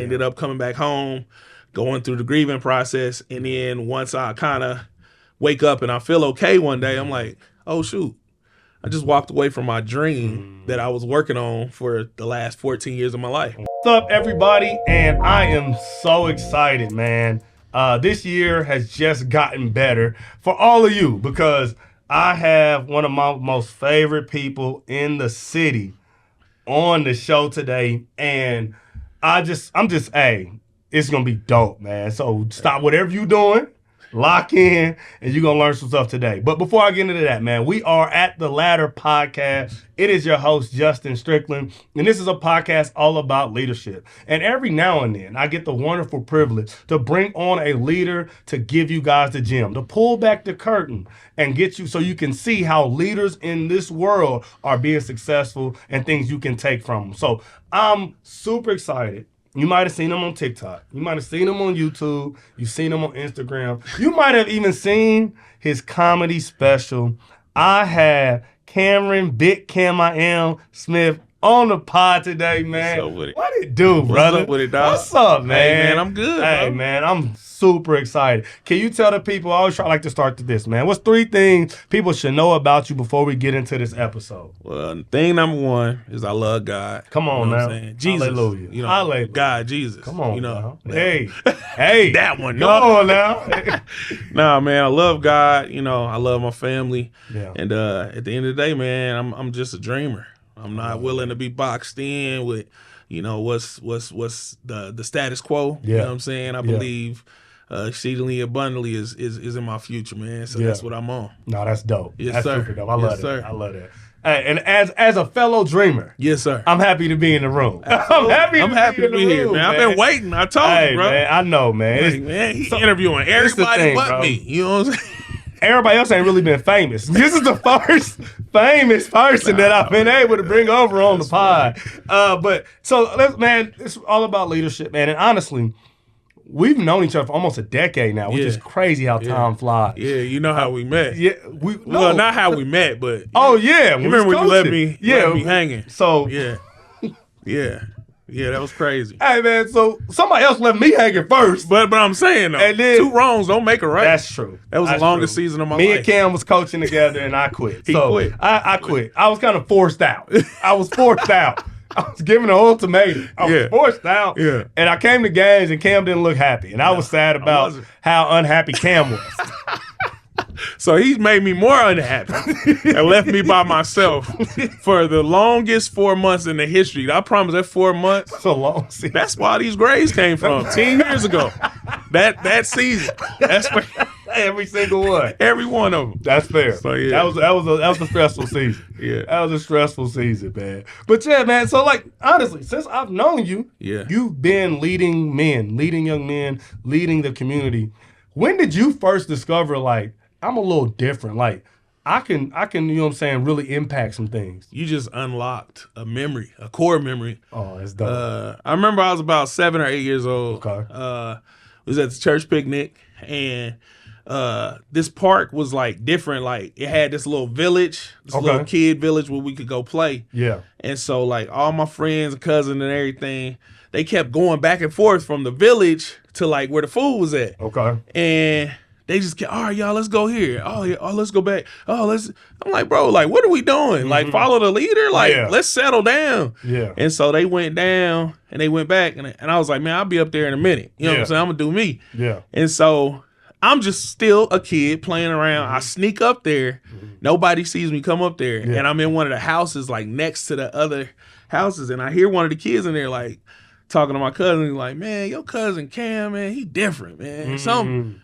ended up coming back home, going through the grieving process. And then once I kind of wake up and I feel okay one day, I'm like, oh, shoot. I just walked away from my dream that I was working on for the last 14 years of my life. What's up, everybody? And I am so excited, man. This year has just gotten better for all of you because I have one of my most favorite people in the city on the show today. And it's gonna be dope, man. So stop whatever you're doing. Lock in, and you're going to learn some stuff today. But before I get into that, man, we are at The Ladder Podcast. It is your host, Justin Strickland, and this is a podcast all about leadership. And every now and then, I get the wonderful privilege to bring on a leader to give you guys the gem, to pull back the curtain and get you so you can see how leaders in this world are being successful and things you can take from them. So I'm super excited. You might have seen him on TikTok. You might have seen him on YouTube. You've seen him on Instagram. You might have even seen his comedy special. I have Cameron, Big Cam I Am Smith on the pod today, man. What's up with it? What it do, brother? What's up with it, dog? What's up, man? Hey, man, I'm good, Hey, bro. man, I'm super excited. Can you tell the people, I always like to start with this, man. What's 3 things people should know about you before we get into this episode? Well, thing number 1 is I love God. Come on, you know now. what I'm saying? Jesus. Hallelujah. You know, Hallelujah. God, Jesus. Come on, you know. now. Hey, that one. Come on now. Nah, man, I love God. You know, I love my family. Yeah. And at the end of the day, man, I'm just a dreamer. I'm not willing to be boxed in with, you know, what's the status quo. Yeah. You know what I'm saying? I believe exceedingly abundantly is in my future, man. So that's what I'm on. No, that's dope. Yes, that's sir. super dope. I love Yes, that. sir. I love that. Hey, and as a fellow dreamer, Yes, sir. I'm happy to be in the room. I'm happy to be here, man. I've been waiting. I told Hey, you, bro. man, I know, man. Hey, man, he's interviewing everybody thing, but bro. me. You know what I'm saying? Everybody else ain't really been famous. This is the first famous person that I've been able to bring over on the pod. But it's all about leadership, man. And honestly, we've known each other for almost a decade now, which is crazy how time flies. Yeah, you know how we met. Yeah, Well, not how we met, but Oh yeah, you remember when you let me hanging? So yeah, that was crazy. Hey man, so somebody else left me hanging first. But I'm saying though, And then- 2 wrongs don't make a right. That's true. That was That's the longest true. season of my Me life. and Cam was coaching together, and I quit. He quit. I quit. I was kind of forced out. I was forced out. I was given an ultimatum. I was forced out. Yeah. And I came to games, and Cam didn't look happy. And I was sad about wasn't. how unhappy Cam was. So he's made me more unhappy and left me by myself for the longest 4 months in the history. I promise that 4 months. So long season. That's why these grades came from 10 years ago. That season. That's where Every single one. every one of them. That's fair. So, yeah. That was a stressful season. Yeah. That was a stressful season, man. But yeah, man. So like honestly, since I've known you, Yeah. you've been leading men, leading young men, leading the community. When did you first discover like I'm a little different? Like I can, you know what I'm saying, really impact some things. You just unlocked a memory, a core memory. Oh, that's dope. I remember I was about 7 or 8 years old. Okay. Was at the church picnic, and this park was like different. Like it had this little village, this little kid village where we could go play. Yeah. And so like all my friends and cousins and everything, they kept going back and forth from the village to like where the food was at. Okay. And they just kept, all right, y'all, let's go here. Oh, yeah, let's go back. I'm like, bro, like, what are we doing? Like, follow the leader? Like, let's settle down. Yeah. And so they went down and they went back. And I was like, man, I'll be up there in a minute. You know what I'm saying? I'm going to do me. Yeah. And so I'm just still a kid playing around. I sneak up there. Nobody sees me come up there. And I'm in one of the houses, like, next to the other houses. And I hear one of the kids in there, like, talking to my cousin. He's like, man, your cousin Cam, man, he different, man.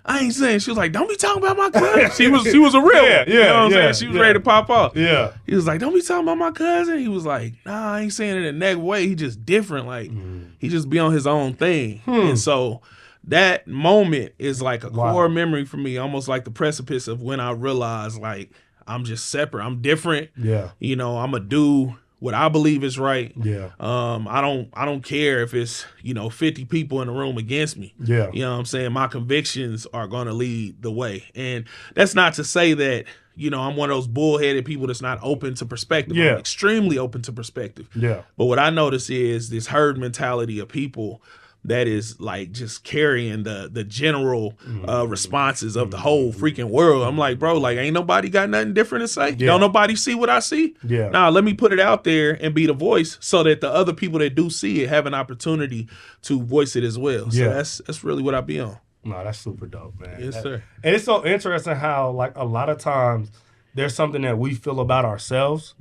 I ain't saying. She was like, don't be talking about my cousin. She was a real one. You know what I'm saying? She was ready to pop off. Yeah. He was like, don't be talking about my cousin. He was like, nah, I ain't saying it in a negative way. He just different. Like, he just be on his own thing. And so that moment is like a core memory for me, almost like the precipice of when I realized, like, I'm just separate. I'm different. Yeah. You know, I'm a do what I believe is right. Yeah. I don't care if it's, 50 people in the room against me. Yeah. You know what I'm saying? My convictions are going to lead the way. And that's not to say that, I'm one of those bullheaded people that's not open to perspective. Yeah. I'm extremely open to perspective. Yeah. But what I notice is this herd mentality of people that is like just carrying the general responses of the whole freaking world. I'm like, bro, like ain't nobody got nothing different to say. Don't nobody see what I see. Nah, let me put it out there and be the voice so that the other people that do see it have an opportunity to voice it as well. So that's really what I be on. No, that's super dope, man. Yes, sir. And it's so interesting how like a lot of times there's something that we feel about ourselves,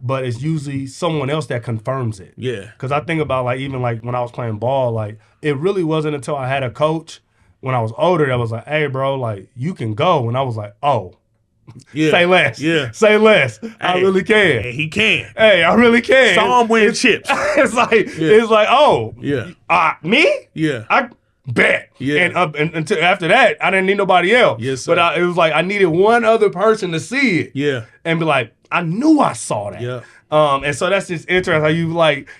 but it's usually someone else that confirms it. Yeah. Because I think about like even like when I was playing ball, like it really wasn't until I had a coach when I was older that was like, hey, bro, like you can go. And I was like, oh, say less. Yeah. Say less. Hey, I really can. Hey, he can. Hey, I really can. Saw him win chips. It's like, oh, me? Yeah. I bet. Yeah. And until after that, I didn't need nobody else. Yes, sir. But it was like I needed one other person to see it. Yeah. And be like, I knew I saw that. Yeah. And so that's just interesting how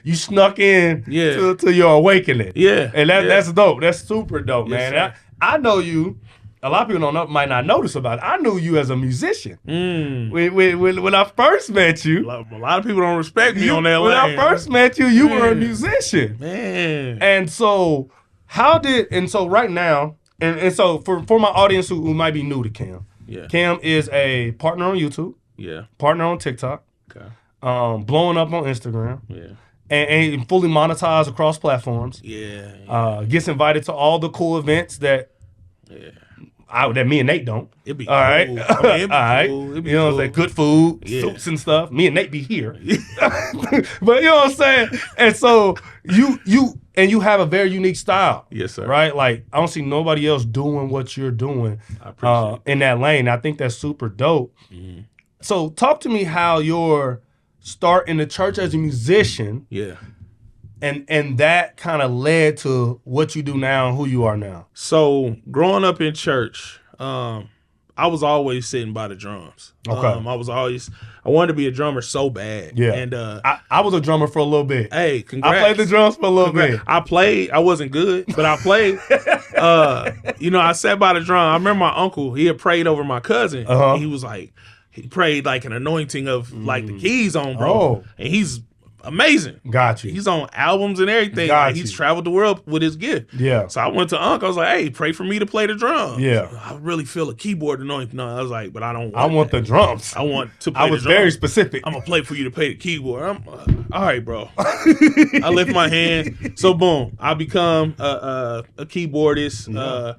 you snuck in to your awakening. Yeah. And that's dope. That's super dope, man. Sir. I know you. A lot of people might not notice about it. I knew you as a musician. When I first met you. A lot of people don't respect me on that When line. I first met you, you were a musician. Man. And so right now, and so for my audience who might be new to Cam, Cam is a partner on YouTube, partner on TikTok, blowing up on Instagram, and fully monetized across platforms. Gets invited to all the cool events that me and Nate don't. It'd be all right. Cool. I mean, it'd be all right. cool. It'd be you know cool. what I'm saying? Good food, soups and stuff. Me and Nate be here. But you know what I'm saying? And so you have a very unique style. Yes, sir. Right? Like I don't see nobody else doing what you're doing in that lane. I think that's super dope. So talk to me how your start in the church as a musician. And that kind of led to what you do now and who you are now. So growing up in church, I was always sitting by the drums. Okay. I wanted to be a drummer so bad. Yeah. And I was a drummer for a little bit. Hey, congrats. I played the drums for a little bit. I played. I wasn't good, but I played. I sat by the drum. I remember my uncle, he had prayed over my cousin. He was like, he prayed like an anointing of like the keys on, bro. And he's amazing. Got you. He's on albums and everything. He's traveled the world with his gift. Yeah. So I went to Unc. I was like, hey, pray for me to play the drums. Yeah. I really feel a keyboard anointing. No, I was like, but I don't want I want the drums. I want to play the drums. I was very specific. I'm going to play for you to play the keyboard. All right, bro. I lift my hand. So, boom. I become a keyboardist.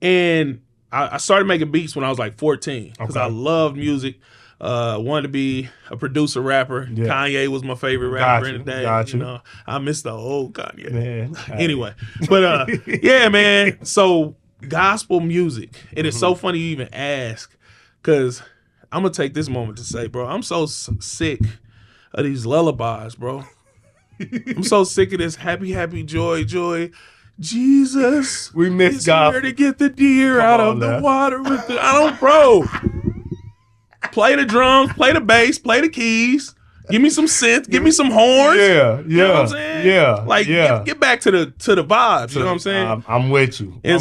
And I started making beats when I was like 14 because I loved music. Wanted to be a producer, rapper. Kanye was my favorite rapper in the day. You know, I miss the old Kanye. Man. Anyway, but yeah, man. So gospel music. It is so funny you even ask because I'm gonna take this moment to say, bro, I'm so sick of these lullabies, bro. I'm so sick of this happy, happy, joy, joy. Jesus, we miss God. Here to get the deer out of the water with the. I don't, bro. Play the drums, play the bass, play the keys. Give me some synth, give me some horns. You know what I'm saying? Like get back to the vibes. You know what I'm saying? I'm with you. And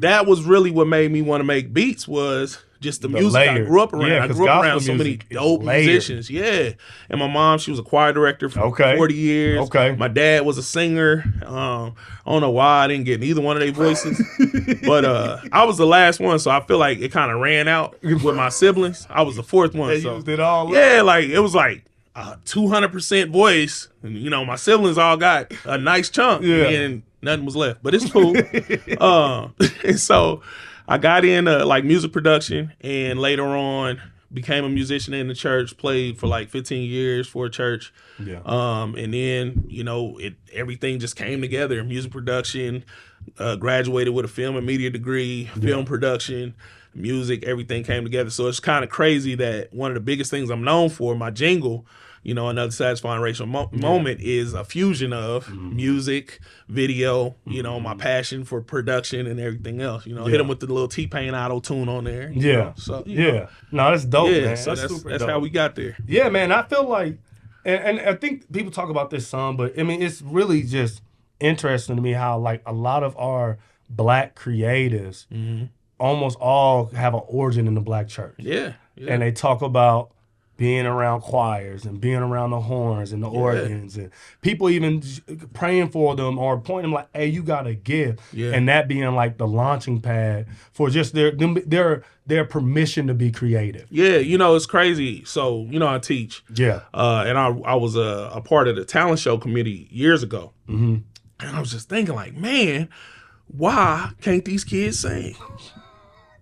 that was really what made me want to make beats was just the music I grew up around. I grew up around so many dope musicians. Yeah. And my mom, she was a choir director for 40 years. My dad was a singer. I don't know why I didn't get neither one of their voices. But I was the last one, so I feel like it kind of ran out with my siblings. I was the fourth one. They used it all up. Yeah, like it was like 200% voice. And, you know, my siblings all got a nice chunk. And nothing was left. But it's cool. And so I got into like music production and later on became a musician in the church, played for like 15 years for a church. And then, you know, everything just came together. Music production, graduated with a film and media degree, film production, music, everything came together. So it's kind of crazy that one of the biggest things I'm known for, my jingle, you know, another satisfying racial moment is a fusion of music, video, you know, my passion for production and everything else. You know, hit them with the little T-Pain auto-tune on there. So, no, that's dope, man. So that's how we got there. Yeah, man, I feel like, and I think people talk about this some, but I mean, it's really just interesting to me how like a lot of our black creatives almost all have an origin in the black church. And they talk about being around choirs and being around the horns and the organs and people even praying for them or pointing them like, hey, you got a gift. Yeah. And that being like the launching pad for just their permission to be creative. Yeah, it's crazy. So, I teach. Yeah. And I was a part of the talent show committee years ago. Mm-hmm. And I was just thinking like, man, why can't these kids sing?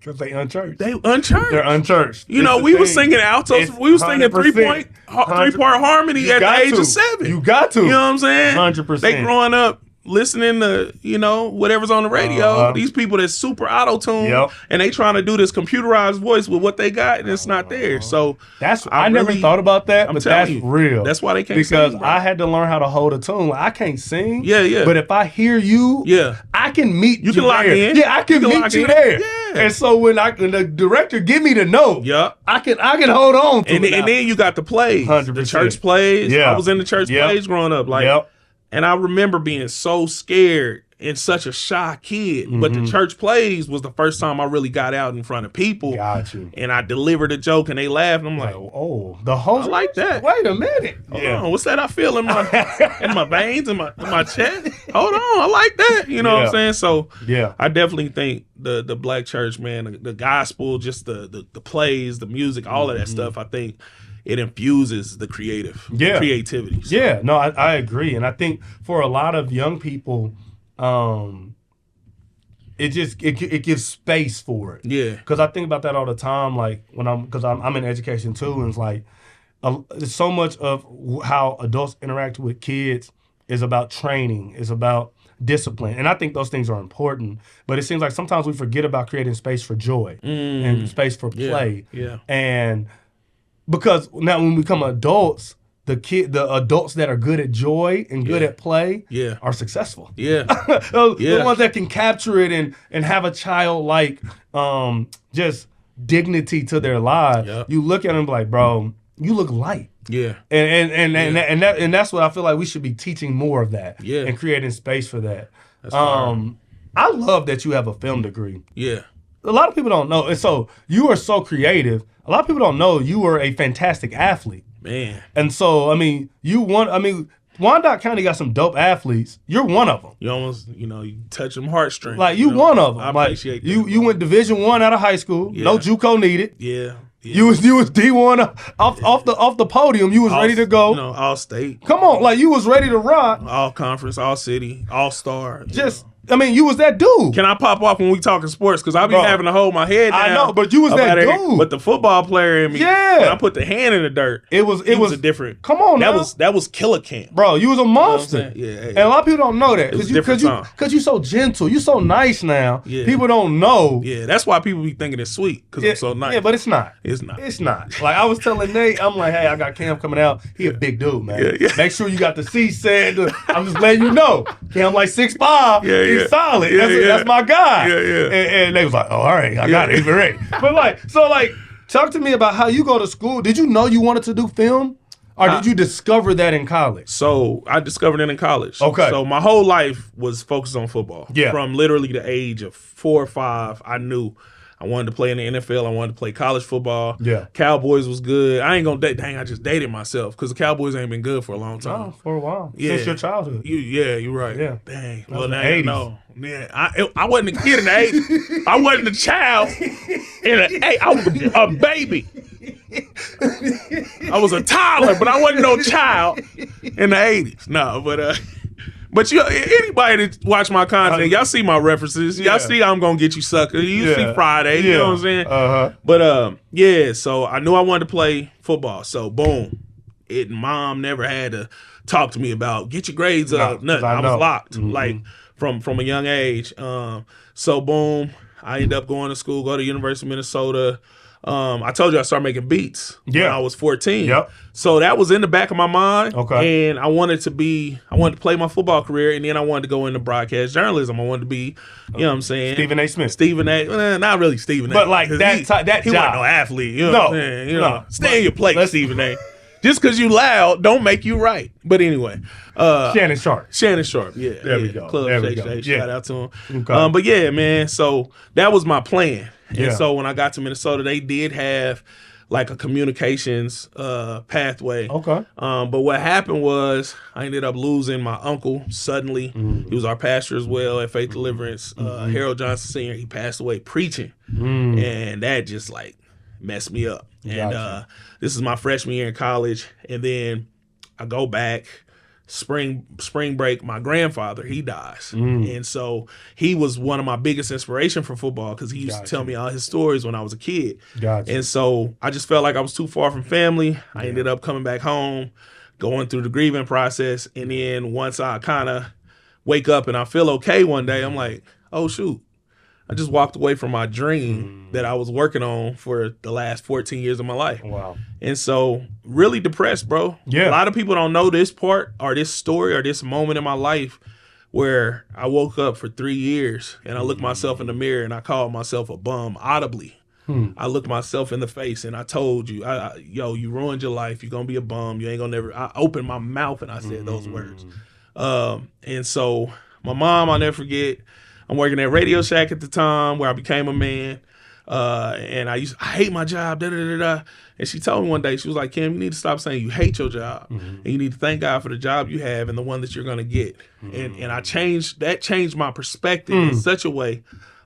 Because they unchurched. They unchurched. They're unchurched. We was singing altos. We was singing 100%. three-part harmony at the age of 7. You got to. You know what I'm saying? 100%. They growing up listening to, whatever's on the radio. These people that's super auto-tuned, and they trying to do this computerized voice with what they got, and it's not there. So I never thought about that, but that's real. That's why they can't sing. Because I had to learn how to hold a tune. Like, I can't sing. Yeah. But if I hear you, I can meet you. You can lock in. Yeah, I can meet you there. Yeah. And so when the director give me the note, I can hold on to it. And then you got the plays. 100%. The church plays. Yeah. I was in the church plays growing up. And I remember being so scared and such a shy kid. But the church plays was the first time I really got out in front of people. Got you. And I delivered a joke and they laughed. And I'm like, the host. I like that. Wait a minute. Hold on, what's that I feel in my veins, in my chest? Hold on, I like that. You know what I'm saying? So I definitely think the black church, man, the gospel, just the plays, the music, all of that stuff, I think it infuses the creativity. So. Yeah, no, I agree. And I think for a lot of young people, it gives space for it. Yeah. Because I think about that all the time, like because I'm in education too, and it's like so much of how adults interact with kids is about training, is about discipline. And I think those things are important, but it seems like sometimes we forget about creating space for joy and space for play. Yeah. And because now when we become adults, the adults that are good at joy and good at play are successful. Yeah. The ones that can capture it and have a childlike just dignity to their lives. Yep. You look at them like, bro, you look light. Yeah. And that's what I feel like we should be teaching more of that. Yeah. And creating space for that. That's I love that you have a film degree. Yeah. A lot of people don't know. And so you are so creative. A lot of people don't know you were a fantastic athlete. Man. And so, Wyandotte County got some dope athletes. You're one of them. You almost, you touch them heartstrings. Like, you one of them. I appreciate that. You went Division I out of high school. Yeah. No JUCO needed. Yeah. You was D1 off the podium. You was ready to go. All state. Come on, like you was ready to rock. All conference, all city, all star. You was that dude. Can I pop off when we talking sports? Because I be having to hold my head down. I know, but you was that dude. But the football player in me, when I put the hand in the dirt, it was a different. Come on, that was killer camp, bro. You was a monster. You know and a lot of people don't know that because you so gentle, you so nice now. Yeah. People don't know. Yeah, that's why people be thinking it's sweet because I'm so nice. Yeah, but it's not. It's not. It's not. Like I was telling Nate, I'm like, hey, I got Cam coming out. He a big dude, man. Yeah. Make sure you got the seat set. I'm just letting you know. Cam like 6'5". He's solid. That's my guy. Yeah. And they was like, oh, all right, I got it. He's ready. But talk to me about how you go to school. Did you know you wanted to do film? Or did you discover that in college? So I discovered it in college. Okay. So my whole life was focused on football. Yeah. From literally the age of 4 or 5, I knew I wanted to play in the NFL. I wanted to play college football. Yeah. Cowboys was good. I ain't gonna date. Dang, I just dated myself because the Cowboys ain't been good for a long time. No, for a while. Yeah. Since your childhood. You're right. Yeah. Dang. Well, now you know. Yeah. I wasn't a kid in the 80s. I wasn't a child I was a baby. I was a toddler, but I wasn't no child in the 80s. No, but anybody that watch my content, y'all see my references. Y'all see I'm gonna get you sucker. You see Friday, you know what I'm saying? Uh-huh. But so I knew I wanted to play football. So boom, mom never had to talk to me about get your grades up. Nothing. I was locked like from a young age. So boom, I ended up going to school, go to University of Minnesota. I told you I started making beats when I was 14. Yep. So that was in the back of my mind. Okay. And I wanted to play my football career, and then I wanted to go into broadcast journalism. I wanted to be, you know what I'm saying? Stephen A. Smith. Not really Stephen A. But like that he job. He wasn't no athlete. You know what I'm saying? No. Stay in your place, Stephen A. Just because you loud don't make you right. But anyway. Shannon Sharp. Yeah. There we go. Club there Shake we go. Shake. Shout out to him. Okay. But yeah, man. So that was my plan. Yeah. And so when I got to Minnesota, they did have like a communications pathway. Okay. But what happened was I ended up losing my uncle suddenly. He was our pastor as well at Faith Deliverance. Harold Johnson Sr., he passed away preaching. And that just like messed me up. And this is my freshman year in college. And then I go back. Spring break, my grandfather, he dies. And so he was one of my biggest inspiration for football because he used to tell me all his stories when I was a kid. And so I just felt like I was too far from family. I ended up coming back home, going through the grieving process. And then once I kind of wake up and I feel okay one day, I'm like, oh, shoot. I just walked away from my dream that I was working on for the last 14 years of my life. Wow. And so really depressed, bro. Yeah. A lot of people don't know this part or this story or this moment in my life where I woke up for 3 years and I looked myself in the mirror and I called myself a bum audibly. I looked myself in the face and I told you, yo, you ruined your life. You're going to be a bum. You ain't going to never. I opened my mouth and I said those words. And so my mom, I'll never forget, I'm working at Radio Shack at the time where I became a man. And I hate my job, And she told me one day, she was like, Kim, you need to stop saying you hate your job. And you need to thank God for the job you have and the one that you're going to get. And I changed my perspective in such a way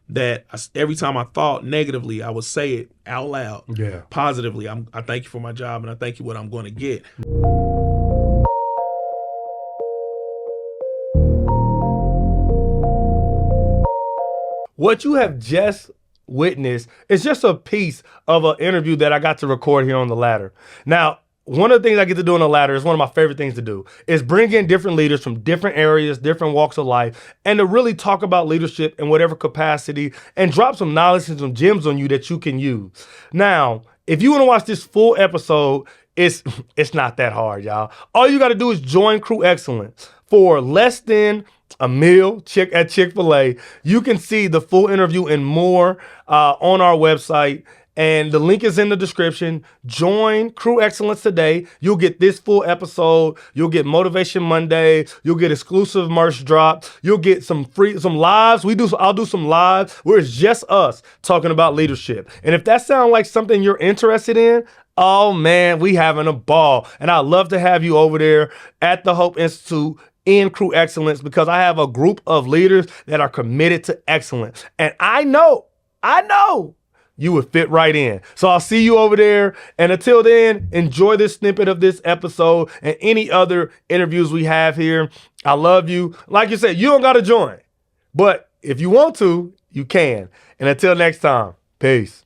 that every time I thought negatively, I would say it out loud, positively. I thank you for my job and I thank you what I'm going to get. What you have just witnessed is just a piece of an interview that I got to record here on The Ladder. Now, one of the things I get to do on The Ladder is one of my favorite things to do is bring in different leaders from different areas, different walks of life, and to really talk about leadership in whatever capacity and drop some knowledge and some gems on you that you can use. Now, if you want to watch this full episode, it's not that hard, y'all. All you got to do is join Crew Excellence for less than a meal at Chick-fil-A. You can see the full interview and more on our website. And the link is in the description. Join Crew Excellence today. You'll get this full episode. You'll get Motivation Monday. You'll get exclusive merch drop. You'll get some lives. I'll do some lives where it's just us talking about leadership. And if that sounds like something you're interested in, oh man, we having a ball. And I'd love to have you over there at the Hope Institute in Crew Excellence because I have a group of leaders that are committed to excellence. And I know you would fit right in. So I'll see you over there. And until then, enjoy this snippet of this episode and any other interviews we have here. I love you. Like you said, you don't got to join. But if you want to, you can. And until next time, peace.